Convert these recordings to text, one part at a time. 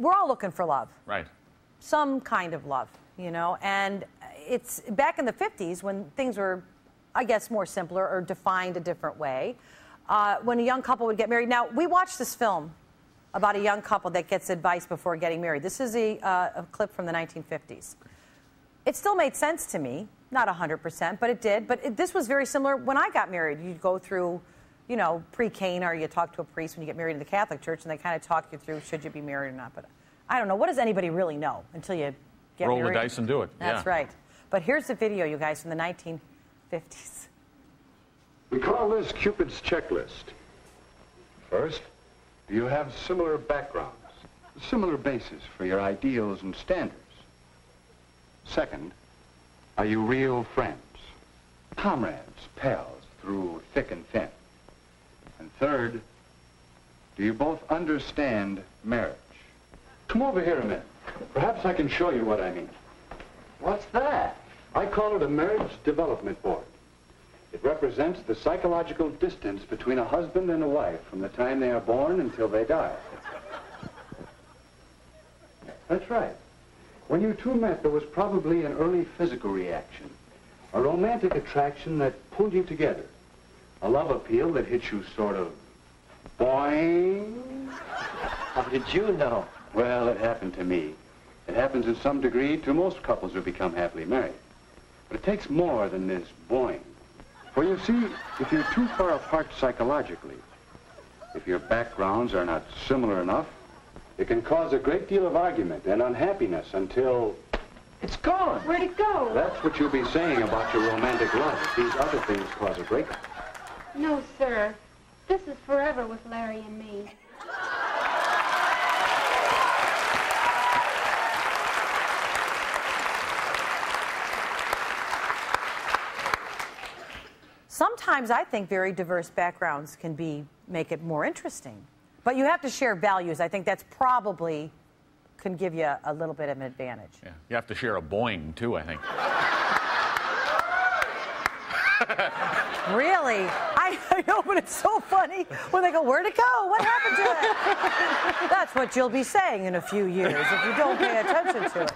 we're all looking for love. Right. Some kind of love, you know, and it's back in the 50s when things were, I guess, more simpler or defined a different way. When a young couple would get married. Now, we watched this film about a young couple that gets advice before getting married. This is a clip from the 1950s. It still made sense to me, not 100%, but it did. But this was very similar when I got married. You'd go through, you know, pre-Cana, or you talk to a priest when you get married in the Catholic Church, and they kind of talk you through should you be married or not. But I don't know. What does anybody really know until you get married? Roll the dice and do it. That's right. But here's the video, you guys, from the 1950s. We call this Cupid's checklist. First, do you have similar backgrounds, similar bases for your ideals and standards? Second, are you real friends, comrades, pals through thick and thin? And third, do you both understand marriage? Come over here a minute. Perhaps I can show you what I mean. What's that? I call it a marriage development board. It represents the psychological distance between a husband and a wife from the time they are born until they die. That's right. When you two met, there was probably an early physical reaction, a romantic attraction that pulled you together, a love appeal that hit you sort of boing. How did you know? Well, it happened to me. It happens in some degree to most couples who become happily married. But it takes more than this boing. For you see, if you're too far apart psychologically, if your backgrounds are not similar enough, it can cause a great deal of argument and unhappiness until it's gone. Where'd it go? That's what you'll be saying about your romantic love. These other things cause a breakup. No, sir. This is forever with Larry and me. Sometimes I think very diverse backgrounds can make it more interesting. But you have to share values. I think that's probably can give you a little bit of an advantage. Yeah. You have to share a Boeing, too, I think. Really? I know, but it's so funny when they go, where'd it go? What happened to it? That's what you'll be saying in a few years if you don't pay attention to it.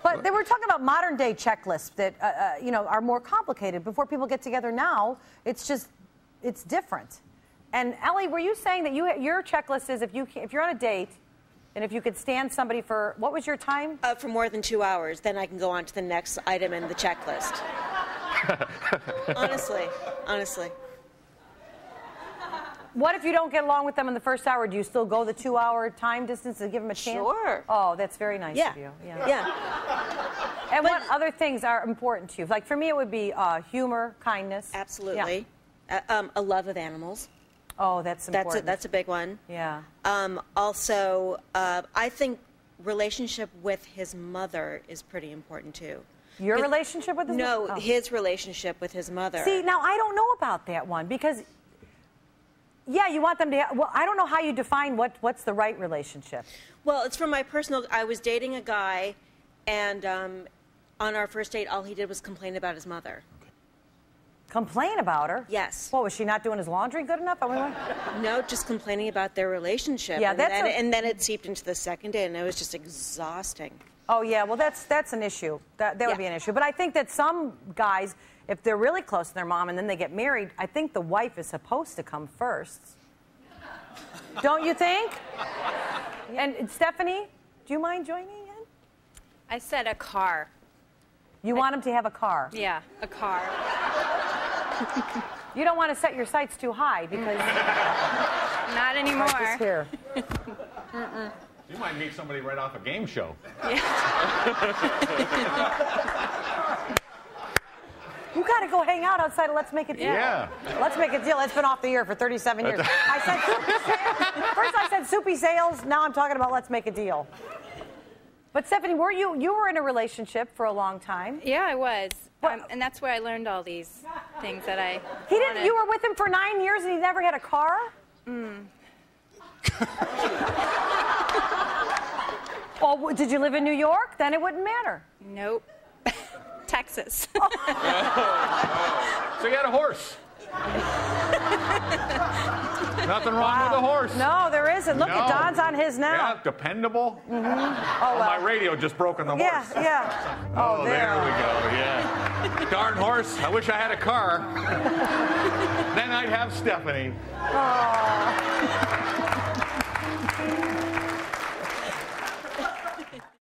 But they were talking about modern-day checklists that, you know, are more complicated. Before people get together now, it's different. And Ellie, were you saying that your checklist is if you're on a date, and if you could stand somebody for, what was your time? For more than 2 hours, then I can go on to the next item in the checklist. Honestly. What if you don't get along with them in the first hour? Do you still go the 2-hour time distance to give them a chance? Sure. Oh, that's very nice of you. Yeah. And what other things are important to you? Like for me, it would be humor, kindness. Absolutely. Yeah. A love of animals. Oh, that's important. That's a big one. Yeah. Also, I think relationship with his mother is pretty important too. Your relationship with his mother? No, his relationship with his mother. See, now I don't know about that one because, yeah, you want them to. Well, I don't know how you define what's the right relationship. Well, it's from my personal. I was dating a guy, and on our first date, all he did was complain about his mother. Complain about her? Yes. What, was she not doing his laundry good enough? No, just complaining about their relationship. Yeah, and then it seeped into the second date, and it was just exhausting. Oh, yeah, well, that's an issue. That would be an issue. But I think that some guys, if they're really close to their mom and then they get married, I think the wife is supposed to come first. Don't you think? And Stephanie, do you mind joining in? I said a car. You want him to have a car? Yeah, a car. You don't want to set your sights too high because... Not anymore. Right, just here. You might meet somebody right off a game show. Yeah. You got to go hang out outside of Let's Make a Deal. Yeah. Let's Make a Deal. That's been off the air for 37 years. I said Soupy Sales. First I said Soupy Sales. Now I'm talking about Let's Make a Deal. But Stephanie, you were in a relationship for a long time. Yeah, I was. And that's where I learned all these things that I You were with him for 9 years and he never had a car? Oh, did you live in New York? Then it wouldn't matter. Nope. Texas. So you had a horse. Nothing wrong with a horse. No, there isn't. Look, No. at Don's on his now. Yeah, dependable. Oh, Oh, my radio just broke on the horse. Yeah. Oh, there we go. Yeah. Darn horse. I wish I had a car. Then I'd have Stephanie. Oh.